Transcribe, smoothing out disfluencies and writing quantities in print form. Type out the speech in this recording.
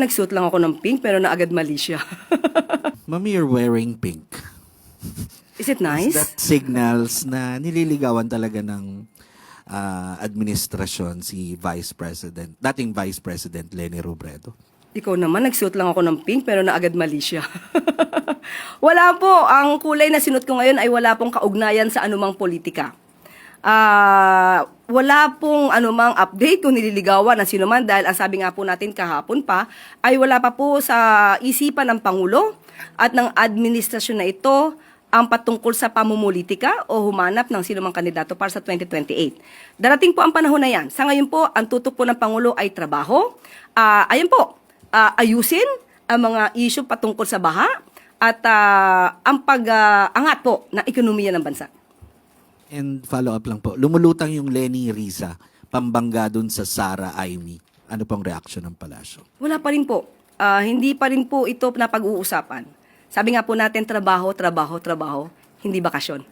nagsuot lang ako ng pink pero naagad mali siya. Mami, you're wearing pink. Is it nice? That signals na nililigawan talaga ng administrasyon si dating Vice President Leni Robredo. Ikaw naman, nagsuot lang ako ng pink pero naagad mali siya. Wala po. Ang kulay na sinuot ko ngayon ay wala pong kaugnayan sa anumang politika. Wala pong anumang update kung nililigawan ng sino man dahil ang sabi nga po natin kahapon pa ay wala pa po sa isipan ng Pangulo at ng administrasyon na ito ang patungkol sa pamumulitika o humanap ng sino mang kandidato para sa 2028. Darating po ang panahon na yan. Sa ngayon po, ang tutok po ng Pangulo ay trabaho. Ayun po, ayusin ang mga issue patungkol sa baha at ang pag-angat po ng ekonomiya ng bansa. And follow up lang po, lumulutang yung Leni Riza, pambangga dun sa Sara Aimee. Ano pong reaction ng palasyo? Wala pa rin po. Hindi pa rin po ito na pag-uusapan. Sabi nga po natin, trabaho, trabaho, trabaho, hindi bakasyon.